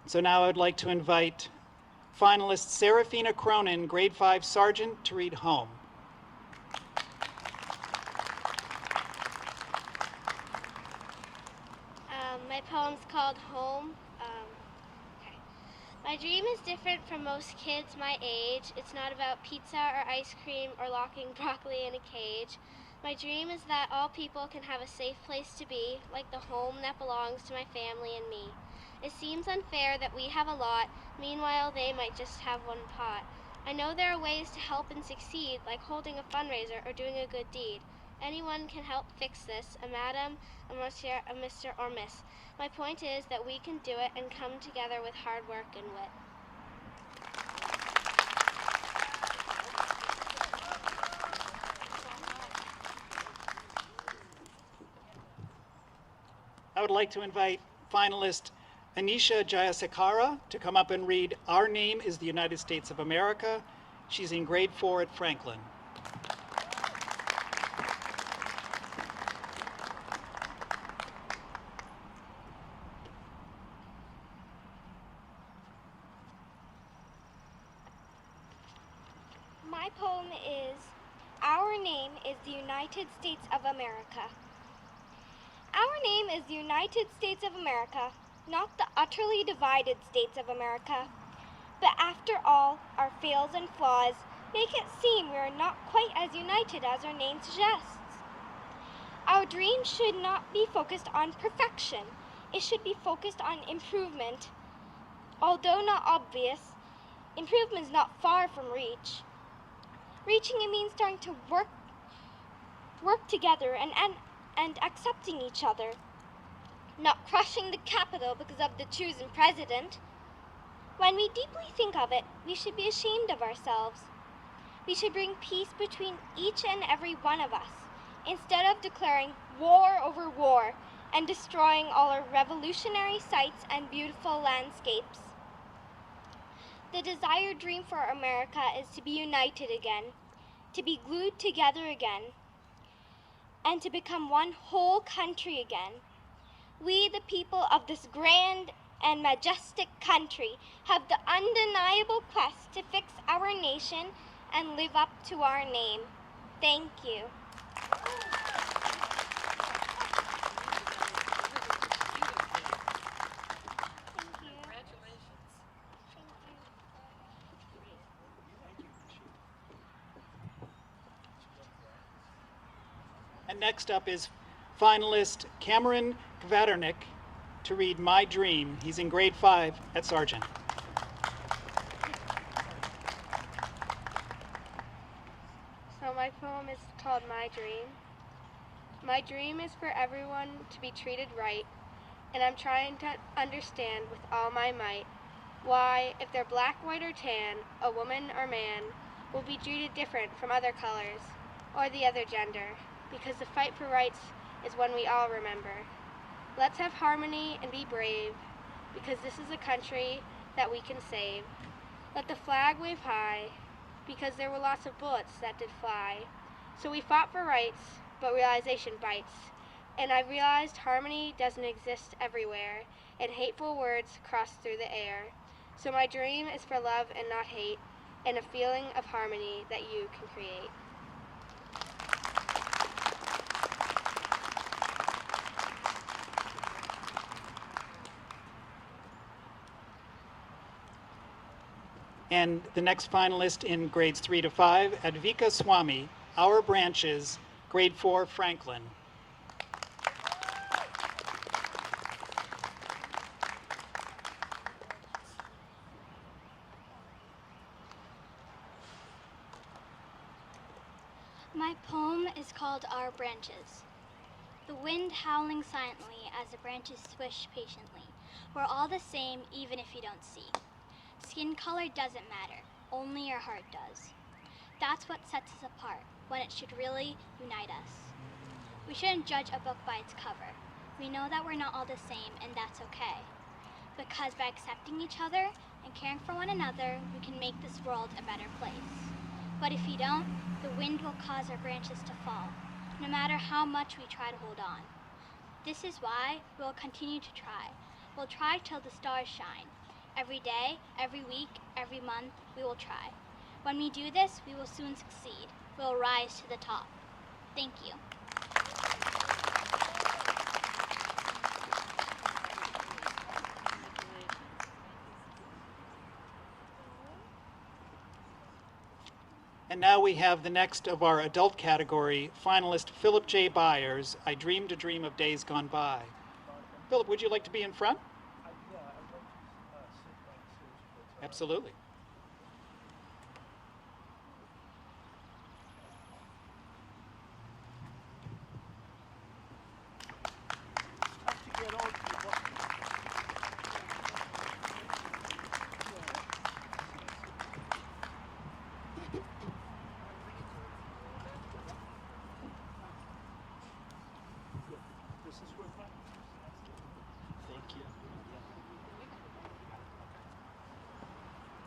So now I'd like to invite finalist Serafina Cronin, grade 5 sergeant, to read Home. My poem's called Home. Okay. My dream is different from most kids my age. It's not about pizza or ice cream or locking broccoli in a cage. My dream is that all people can have a safe place to be, like the home that belongs to my family and me. It seems unfair that we have a lot, meanwhile they might just have one pot. I know there are ways to help and succeed, like holding a fundraiser or doing a good deed. Anyone can help fix this, a madam, a monsieur, a Mr. or Miss. My point is that we can do it and come together with hard work and wit. I would like to invite finalist Anisha Jayasekara to come up and read Our Name is the United States of America. She's in grade 4 at Franklin. My poem is Our Name is the United States of America. Our name is the United States of America, not the utterly divided states of America. But after all, our fails and flaws make it seem we are not quite as united as our name suggests. Our dream should not be focused on perfection. It should be focused on improvement. Although not obvious, improvement is not far from reach. Reaching it means starting to work together and accepting each other. Not crushing the capital because of the chosen president. When we deeply think of it, we should be ashamed of ourselves. We should bring peace between each and every one of us, instead of declaring war over war and destroying all our revolutionary sites and beautiful landscapes. The desired dream for America is to be united again, to be glued together again, and to become one whole country again. We, the people of this grand and majestic country, have the undeniable quest to fix our nation and live up to our name. Thank you. And next up is finalist Cameron Kvaternik to read My Dream. He's in grade 5 at Sargent. So my poem is called My Dream. My dream is for everyone to be treated right, and I'm trying to understand with all my might why, if they're black, white, or tan, a woman or man will be treated different from other colors or the other gender, because the fight for rights is one we all remember. Let's have harmony and be brave, because this is a country that we can save. Let the flag wave high, because there were lots of bullets that did fly. So we fought for rights, but realization bites. And I realized harmony doesn't exist everywhere, and hateful words cross through the air. So my dream is for love and not hate, and a feeling of harmony that you can create. And the next finalist in grades 3 to 5, Advika Swami, Our Branches, grade 4, Franklin. My poem is called Our Branches. The wind howling silently as the branches swish patiently. We're all the same even if you don't see. Skin color doesn't matter, only your heart does. That's what sets us apart, when it should really unite us. We shouldn't judge a book by its cover. We know that we're not all the same, and that's okay. Because by accepting each other and caring for one another, we can make this world a better place. But if you don't, the wind will cause our branches to fall, no matter how much we try to hold on. This is why we'll continue to try. We'll try till the stars shine. Every day, every week, every month, we will try. When we do this, we will soon succeed. We'll rise to the top. Thank you. And now we have the next of our adult category, finalist Philip J. Byers, I Dreamed a Dream of Days Gone By. Philip, would you like to be in front? Absolutely.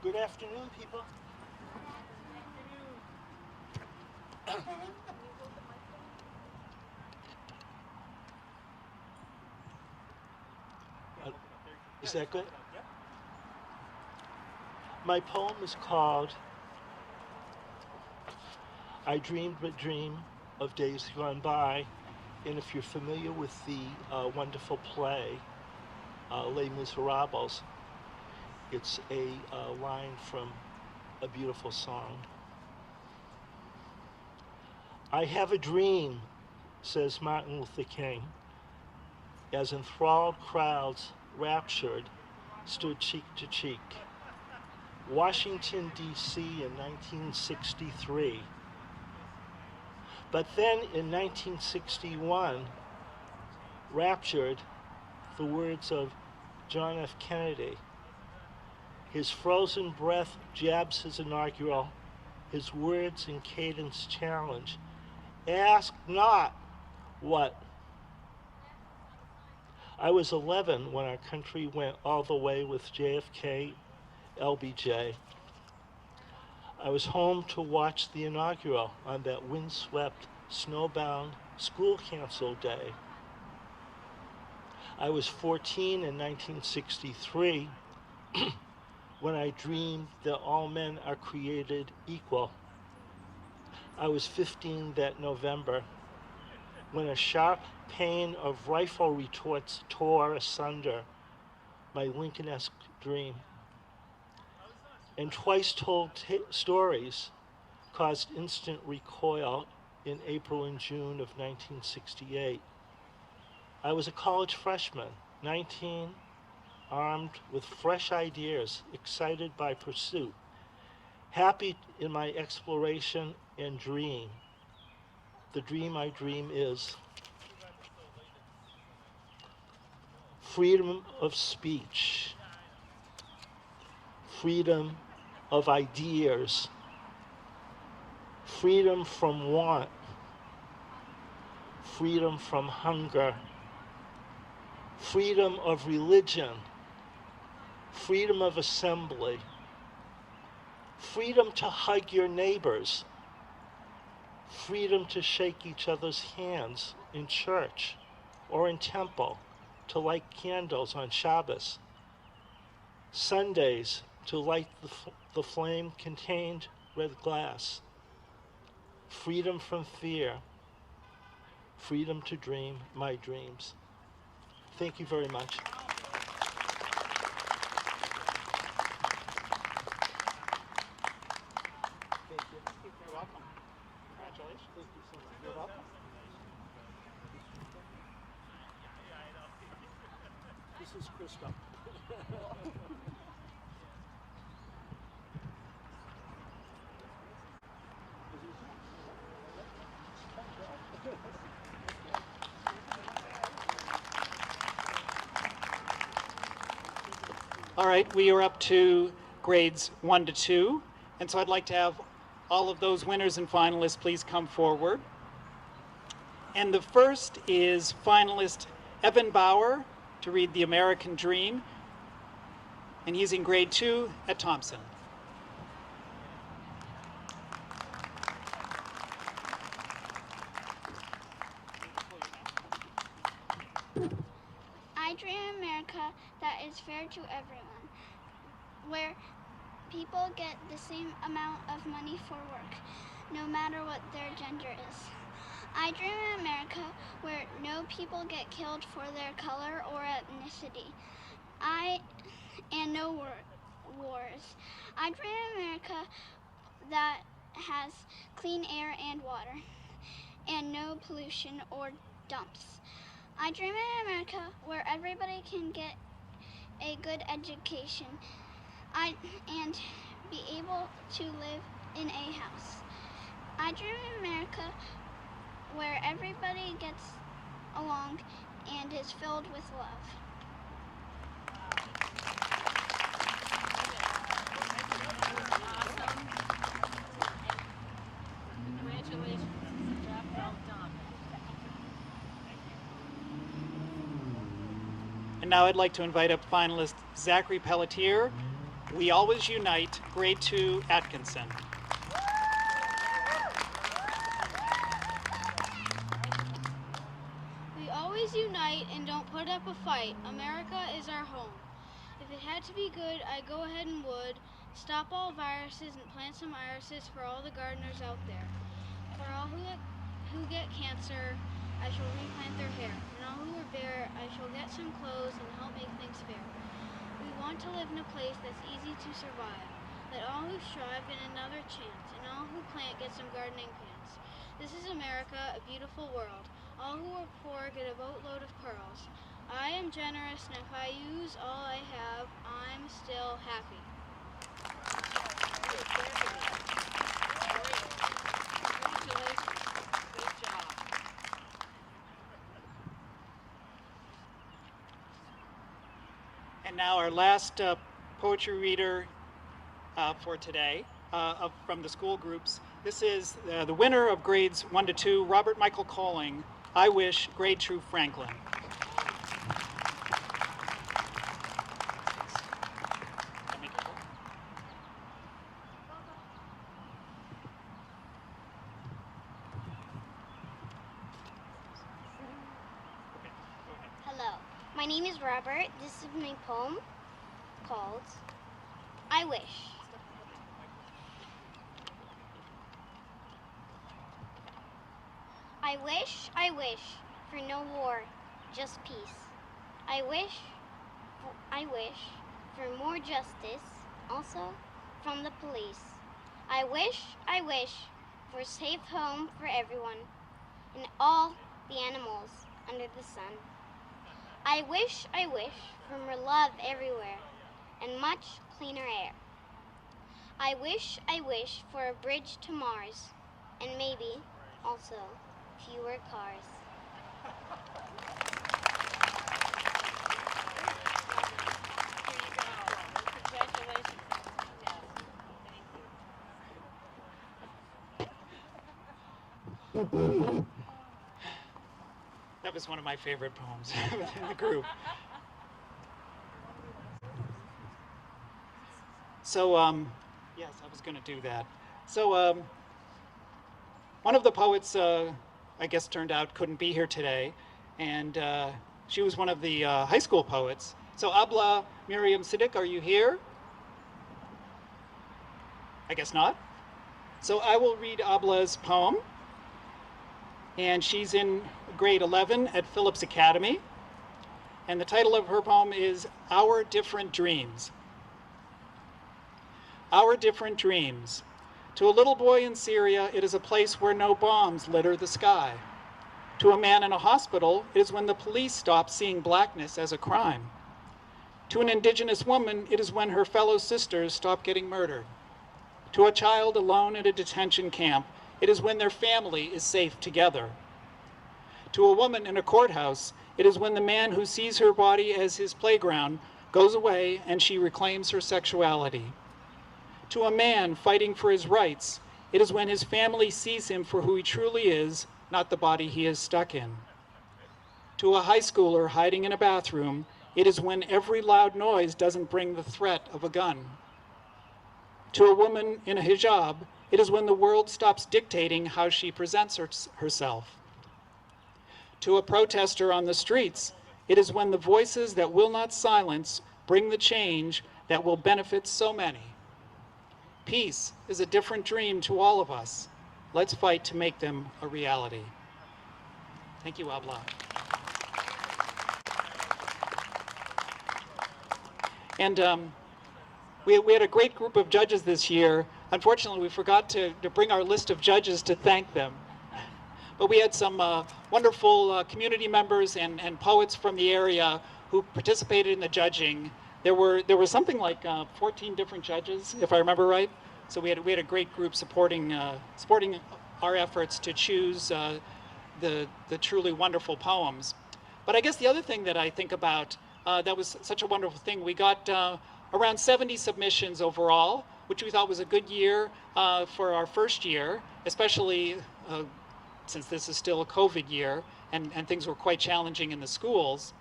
Good afternoon, people. Is that good? My poem is called I Dreamed a Dream of Days Gone By, and if you're familiar with the wonderful play, Les Miserables, it's a line from a beautiful song. I have a dream, says Martin Luther King, as enthralled crowds, raptured, stood cheek to cheek. Washington, D.C. in 1963. But then in 1961, raptured, the words of John F. Kennedy. His frozen breath jabs his inaugural, his words in cadence challenge. Ask not what. I was 11 when our country went all the way with JFK, LBJ. I was home to watch the inaugural on that windswept, snowbound, school-canceled day. I was 14 in 1963 when I dreamed that all men are created equal. I was 15 that November when a sharp pain of rifle retorts tore asunder my Lincoln-esque dream. And twice told stories caused instant recoil in April and June of 1968. I was a college freshman, 19, armed with fresh ideas, excited by pursuit, happy in my exploration and dream. The dream I dream is freedom of speech, freedom of ideas, freedom from want, freedom from hunger, freedom of religion, freedom of assembly, freedom to hug your neighbors, freedom to shake each other's hands in church or in temple, to light candles on Shabbos, Sundays to light the flame contained red glass, freedom from fear, freedom to dream my dreams. Thank you very much. You're welcome. Congratulations. Thank you so much. You're welcome. This is Krista. All right, we are up to grades 1 to 2, and so I'd like to have all of those winners and finalists please come forward. And the first is finalist Evan Bauer to read The American Dream, and he's in grade 2 at Thompson. I dream an America that is fair to everyone, where people get the same amount of money for work, no matter what their gender is. I dream an America where no people get killed for their color or ethnicity, and no wars. I dream an America that has clean air and water, and no pollution or dumps. I dream of an America where everybody can get a good education and be able to live in a house. I dream of America where everybody gets along and is filled with love. Congratulations. Job well done. And now I'd like to invite up finalist Zachary Pelletier, We Always Unite, grade 2, Atkinson. We always unite and don't put up a fight. America is our home. If it had to be good, I'd go ahead and would. Stop all viruses and plant some irises for all the gardeners out there. For all who get cancer, I shall replant their hair. And all who are bare, I shall get some clothes and help make things fair. We want to live in a place that's easy to survive. Let all who strive get another chance, and all who plant get some gardening pants. This is America, a beautiful world. All who are poor get a boatload of pearls. I am generous, and if I use all I have, I'm still happy. And now our last poetry reader for today from the school groups. This is the winner of grades 1 to 2, Robert Michael Colling, I Wish, grade 2, Franklin. Hello, my name is Robert. This is my poem called I Wish. I wish for no war, just peace. I wish for more justice, also from the police. I wish for a safe home for everyone and all the animals under the sun. I wish for more love everywhere and much cleaner air. I wish for a bridge to Mars and maybe also fewer cars. That was one of my favorite poems within the group. So, yes, I was going to do that. So, one of the poets, I guess, turned out couldn't be here today, and she was one of the high school poets. So, Ablah, Maryam, Siddiq, are you here? I guess not. So, I will read Ablah's poem, and she's in grade 11 at Phillips Academy, and the title of her poem is Our Different Dreams. Our different dreams. To a little boy in Syria, it is a place where no bombs litter the sky. To a man in a hospital, it is when the police stop seeing blackness as a crime. To an indigenous woman, it is when her fellow sisters stop getting murdered. To a child alone at a detention camp, it is when their family is safe together. To a woman in a courthouse, it is when the man who sees her body as his playground goes away and she reclaims her sexuality. To a man fighting for his rights, it is when his family sees him for who he truly is, not the body he is stuck in. To a high schooler hiding in a bathroom, it is when every loud noise doesn't bring the threat of a gun. To a woman in a hijab, it is when the world stops dictating how she presents herself. To a protester on the streets, it is when the voices that will not silence bring the change that will benefit so many. Peace is a different dream to all of us. Let's fight to make them a reality. Thank you, Ablah. And we had a great group of judges this year. Unfortunately, we forgot to bring our list of judges to thank them. But we had some wonderful community members and poets from the area who participated in the judging. There were something like 14 different judges, if I remember right. So we had a great group supporting our efforts to choose the truly wonderful poems. But I guess the other thing that I think about that was such a wonderful thing, we got around 70 submissions overall, which we thought was a good year for our first year, especially since this is still a COVID year and things were quite challenging in the schools.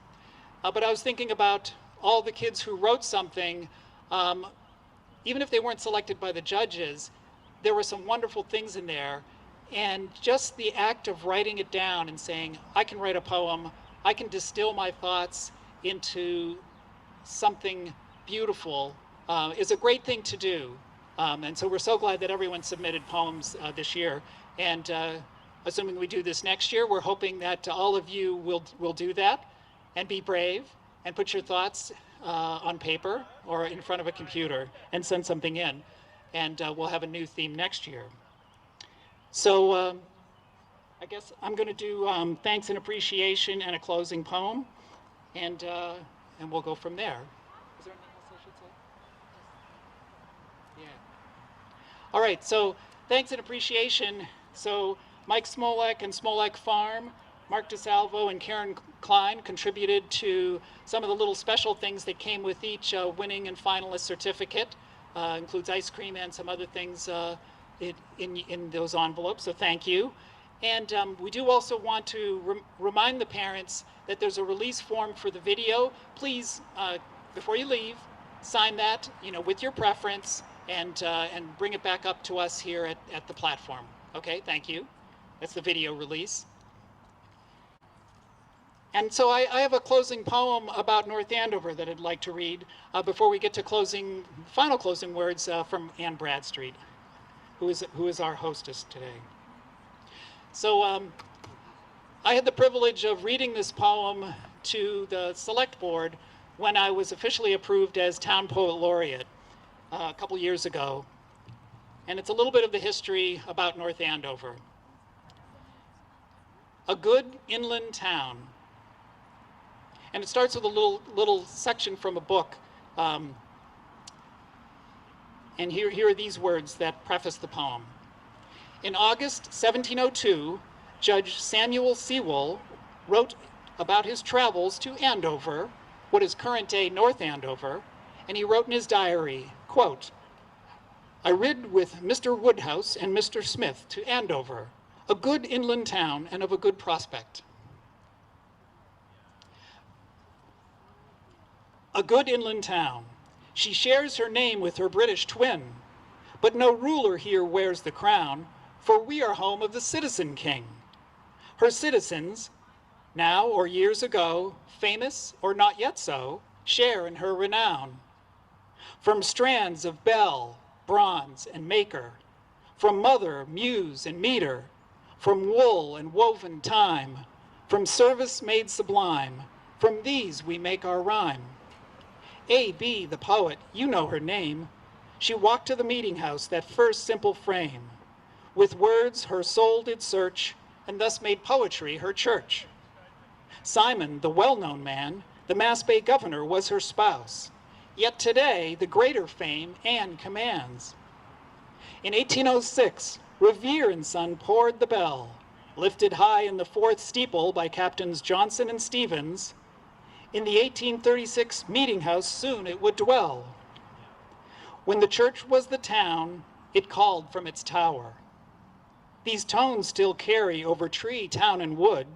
But I was thinking about all the kids who wrote something, even if they weren't selected by the judges, there were some wonderful things in there. And just the act of writing it down and saying, I can write a poem, I can distill my thoughts into something beautiful, is a great thing to do. And so we're so glad that everyone submitted poems this year. And assuming we do this next year, we're hoping that all of you will do that and be brave and put your thoughts on paper or in front of a computer and send something in. And we'll have a new theme next year. So I guess I'm going to do thanks and appreciation and a closing poem, and we'll go from there. Is there anything else I should say? Yeah. All right, so thanks and appreciation. So Mike Smolek and Smolek Farm, Mark DeSalvo and Karen Kline contributed to some of the little special things that came with each winning and finalist certificate. Includes ice cream and some other things in those envelopes, so thank you. And we do also want to remind the parents that there's a release form for the video. Please, before you leave, sign that, with your preference and bring it back up to us here at the platform. Okay, thank you. That's the video release. And so I have a closing poem about North Andover that I'd like to read before we get to final closing words from Anne Bradstreet, who is our hostess today. So I had the privilege of reading this poem to the select board when I was officially approved as Town Poet Laureate a couple years ago. And it's a little bit of the history about North Andover. A good inland town. And it starts with a little section from a book. And here are these words that preface the poem. In August 1702, Judge Samuel Sewall wrote about his travels to Andover, what is current-day North Andover, and he wrote in his diary, quote, I rid with Mr. Woodhouse and Mr. Smith to Andover, a good inland town and of a good prospect. A good inland town. She shares her name with her British twin, but no ruler here wears the crown, for we are home of the citizen king. Her citizens, now or years ago, famous or not yet so, share in her renown. From strands of bell, bronze, and maker, from mother, muse, and meter, from wool and woven time, from service made sublime, from these we make our rhyme. A.B., the poet, you know her name. She walked to the meeting house, that first simple frame. With words her soul did search, and thus made poetry her church. Simon, the well-known man, the Mass Bay governor, was her spouse. Yet today, the greater fame Anne commands. In 1806, Revere and Son poured the bell, lifted high in the fourth steeple by Captains Johnson and Stevens. In the 1836 meeting house soon it would dwell. When the church was the town, it called from its tower. These tones still carry over tree, town, and wood,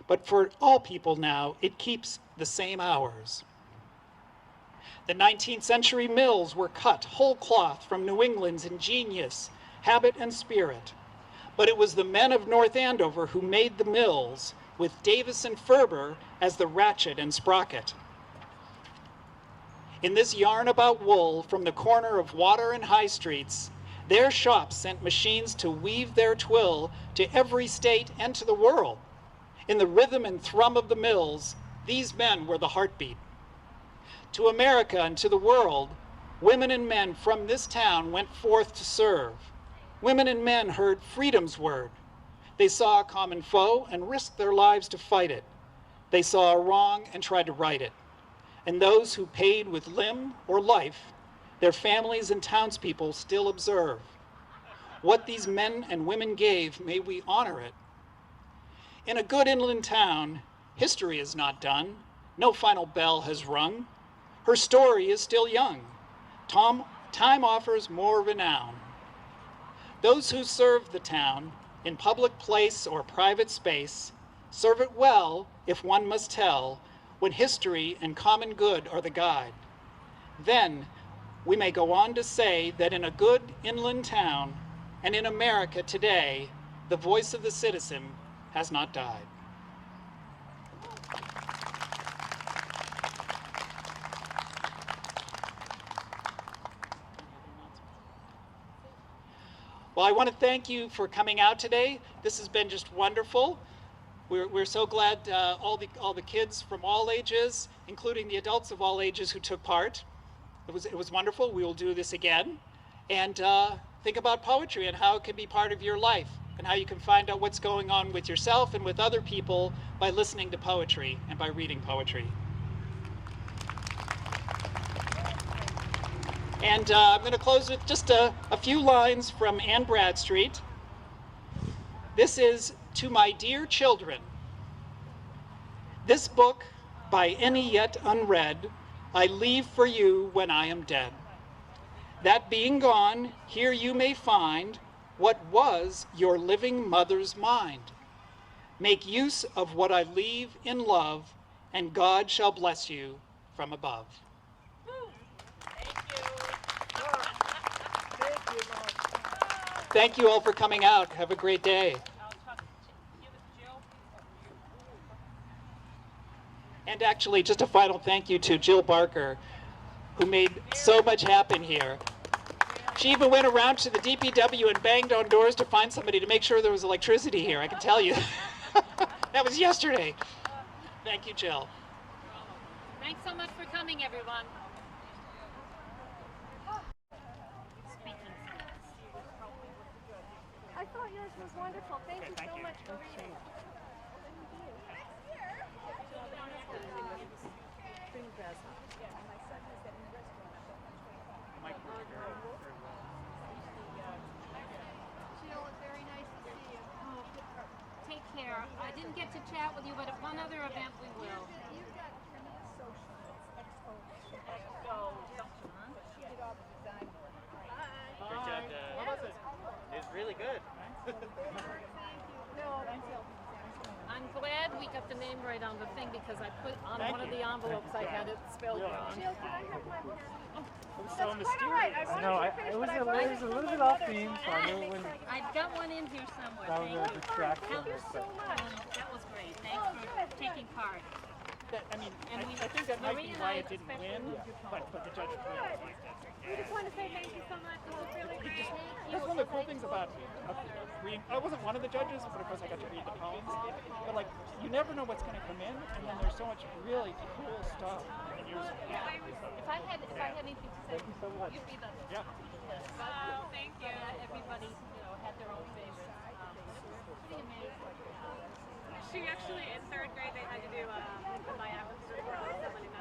but for all people now, it keeps the same hours. The 19th century mills were cut whole cloth from New England's ingenious habit and spirit, but it was the men of North Andover who made the mills, with Davis and Ferber as the ratchet and sprocket. In this yarn about wool from the corner of Water and High Streets, their shops sent machines to weave their twill to every state and to the world. In the rhythm and thrum of the mills, these men were the heartbeat. To America and to the world, women and men from this town went forth to serve. Women and men heard freedom's word. They saw a common foe and risked their lives to fight it. They saw a wrong and tried to right it. And those who paid with limb or life, their families and townspeople still observe. What these men and women gave, may we honor it. In a good inland town, history is not done. No final bell has rung. Her story is still young. Time offers more renown. Those who serve the town, in public place or private space, serve it well, if one must tell, when history and common good are the guide. Then we may go on to say that in a good inland town, and in America today, the voice of the citizen has not died. Well, I want to thank you for coming out today. This has been just wonderful. We're so glad all the kids from all ages, including the adults of all ages who took part. It was wonderful. We will do this again. And think about poetry and how it can be part of your life and how you can find out what's going on with yourself and with other people by listening to poetry and by reading poetry. And I'm going to close with just a few lines from Anne Bradstreet. This is To My Dear Children. This book, by any yet unread, I leave for you when I am dead. That being gone, here you may find what was your living mother's mind. Make use of what I leave in love, and God shall bless you from above. Thank you all for coming out. Have a great day. And actually, just a final thank you to Jill Barker, who made so much happen here. She even went around to the DPW and banged on doors to find somebody to make sure there was electricity here, I can tell you. That was yesterday. Thank you, Jill. Thanks so much for coming, everyone. I thought yours was wonderful. Thank you so much for reading. Jill, it's very nice to see you. Take care. I didn't get to chat with you, but at one other event we will. Great job, Dad. What was it? It was really good. I'm glad we got the name right on the thing because I put on one of the envelopes I had it spelled wrong. Jill, can I have my book? It was so mysterious. No, it was a little bit off theme, so I knew when I've got one in here somewhere. that was a distraction. Thank you so much. That was great. Thanks for taking part. I mean, And I think that might be Maureen and why I it didn't especially win, but the judges really liked it. We just want to say thank you so much. This was really great. That's one of the cool things about reading. I wasn't one of the judges, but of course I got to read the poems. But like, you never know what's going to come in, and then there's so much really cool stuff. And If I had anything to say, Thank you so much. you'd be the Yeah. Wow, thank you. Everybody, had their own favorites. Pretty amazing. She actually, in third grade, they had to do a biography for someone